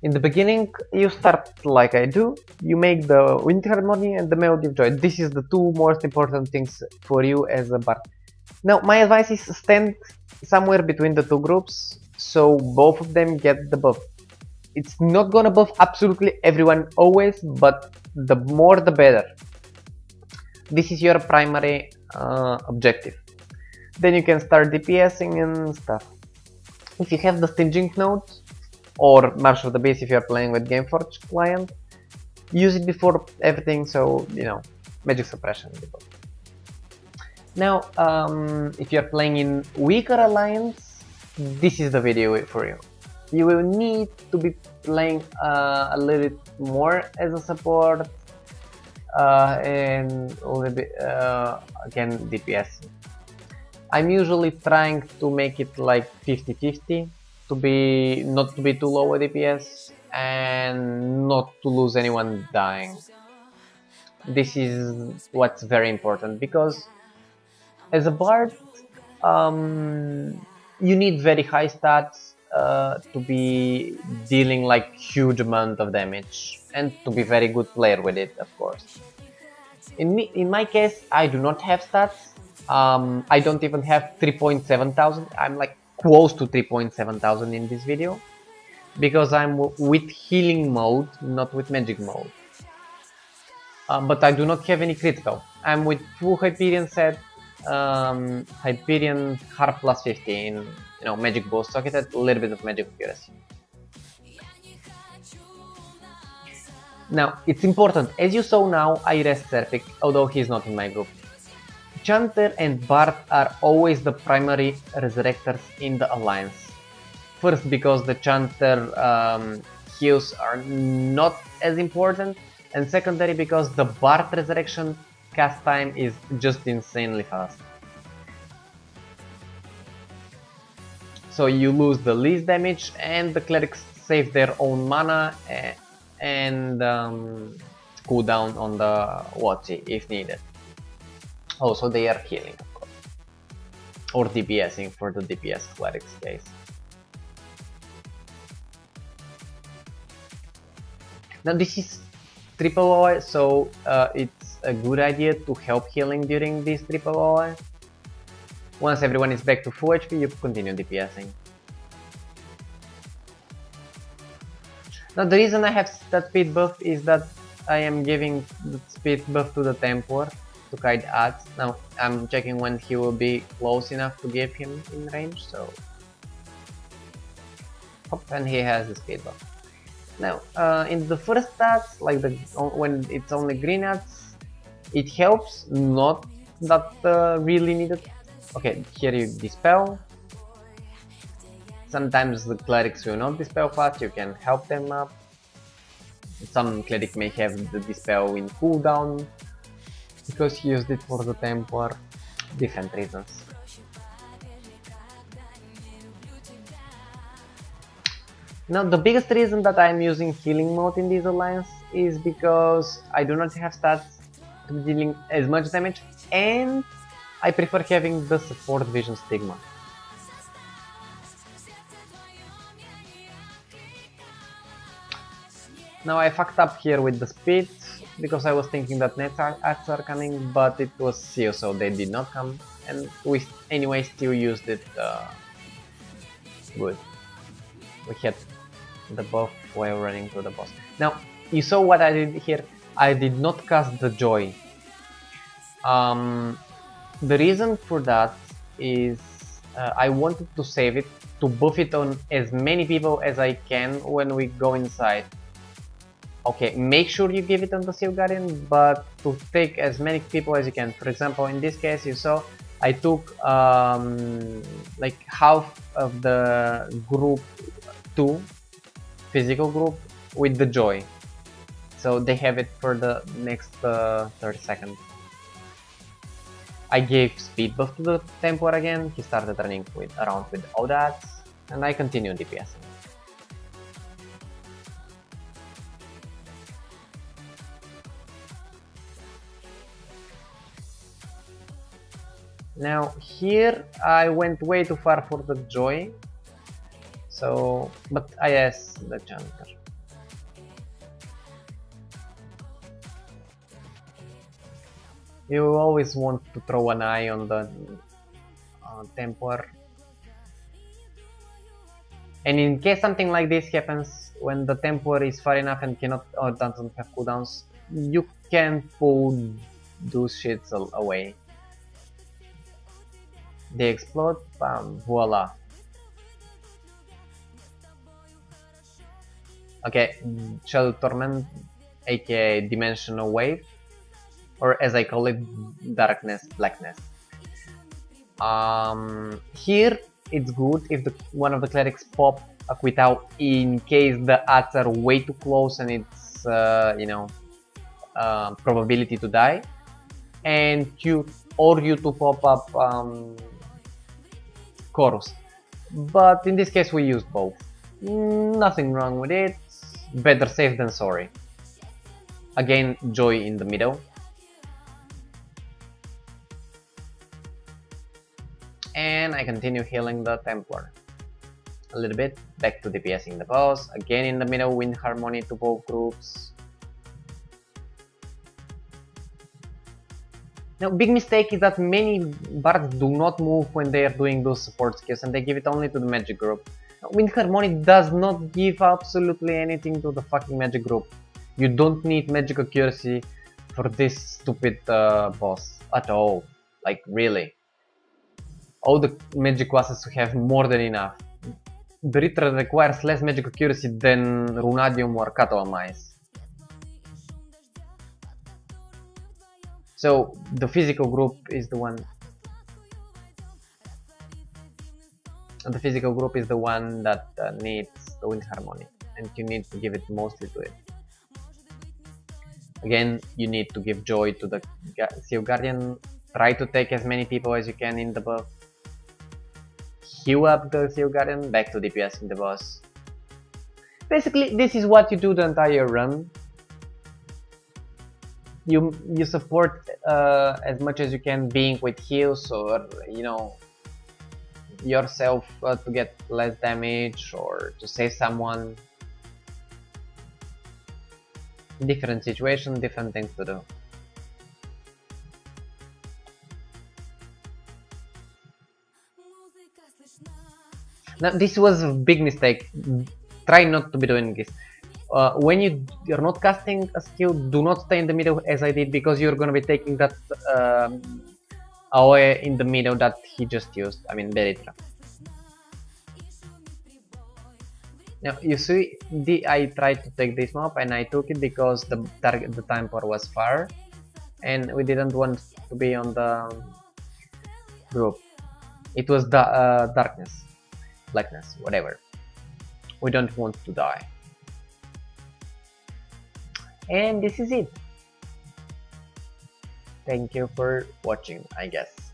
In the beginning, you start like I do. You make the wind harmony and the melody of joy. This is the two most important things for you as a bard. Now, my advice is stand somewhere between the two groups, so both of them get the buff. It's not gonna buff absolutely everyone always, but the more the better. This is your primary objective. Then you can start DPSing and stuff. If you have the staging node, or March of the Beast if you're playing with Gameforge client, use it before everything, so you know, magic suppression. Now, if you're playing in weaker alliance, this is the video for you. You will need to be playing a little bit more as a support and a little bit again DPS. I'm usually trying to make it like 50-50 to be not to be too low a DPS and not to lose anyone dying. This is what's very important, because as a bard you need very high stats to be dealing like huge amount of damage and to be very good player with it, of course. In my case, I do not have stats. I don't even have 3.7 thousand. I'm like close to 3.7 thousand in this video, because I'm with healing mode, not with magic mode. But I do not have any critical. I'm with full Hyperion set, Hyperion Harp plus 15, you know, magic boost, so I get a little bit of magic accuracy. Now, it's important, as you saw now, I rest Serpic, although he's not in my group. Chanter and Bard are always the primary resurrectors in the alliance. First, because the Chanter heals are not as important, and secondary because the Bard resurrection cast time is just insanely fast. So you lose the least damage, and the clerics save their own mana and cool down on the Watchy if needed. Also, they are healing, of course, or DPSing for the DPS clerics case. Now this is triple OA, so it's a good idea to help healing during this triple OA. Once everyone is back to full HP, you continue DPSing. Now the reason I have that speed buff is that I am giving the speed buff to the Templar to guide ads. Now I'm checking when he will be close enough to give him in range, so and he has the speed buff. Now in the first stats, like when it's only green ads, it helps, not that really needed. Okay, here you dispel. Sometimes the clerics will not dispel fast, you can help them up. Some cleric may have the dispel in cooldown because he used it for the Templar. Different reasons. Now the biggest reason that I'm using healing mode in this alliance is because I do not have stats to be dealing as much damage, and I prefer having the support vision stigma. Now I fucked up here with the speed, because I was thinking that net acts are coming, but it was seal, so they did not come, and we anyway still used it good. We had the buff while running to the boss. Now you saw what I did here. I did not cast the joy. The reason for that is I wanted to save it to buff it on as many people as I can when we go inside. Okay, make sure you give it on the Seal Guardian, but to take as many people as you can. For example, in this case, you saw I took like half of the group 2 physical group with the joy, so they have it for the next 30 seconds. I gave speed buff to the Templar again. He started running around with all that, and I continued DPSing. Now here I went way too far for the joy, so but I asked the chanter. You always want to throw an eye on the templar. And in case something like this happens, when the templar is far enough and cannot or doesn't have cooldowns, you can pull those shits away. They explode, bam, voila. Okay, Shadow Torment, aka Dimensional Wave, or as I call it, Darkness, Blackness. Here it's good if one of the clerics pop a quit out in case the odds are way too close and it's probability to die, and you to pop up chorus. But in this case we use both. Nothing wrong with it. Better safe than sorry. Again, joy in the middle. And I continue healing the Templar a little bit, back to DPSing the boss, again in the middle, wind harmony to both groups. Now, big mistake is that many bards do not move when they are doing those support skills and they give it only to the magic group. Now, wind harmony does not give absolutely anything to the fucking magic group. You don't need magic accuracy for this stupid boss at all, like really. All the magic classes have more than enough. Beritra requires less magic accuracy than Runadium or Catalamize. So the physical group is the one. The physical group is the one that needs the wind harmony, and you need to give it mostly to it. Again, you need to give joy to the Sea of Guardian. Try to take as many people as you can in the buff. Heal up the Sea of Guardian, back to DPS in the boss. Basically, this is what you do the entire run. You support as much as you can, being with heals or yourself to get less damage or to save someone. Different situation, different things to do. Now this was a big mistake. Try not to be doing this. When you're not casting a skill, do not stay in the middle as I did, because you're gonna be taking that away in the middle that he just used. I mean Beritra. Now you see, I tried to take this map and I took it because the Templar was far, and we didn't want to be on the group. It was the darkness, blackness, whatever. We don't want to die. And this is it. Thank you for watching, I guess.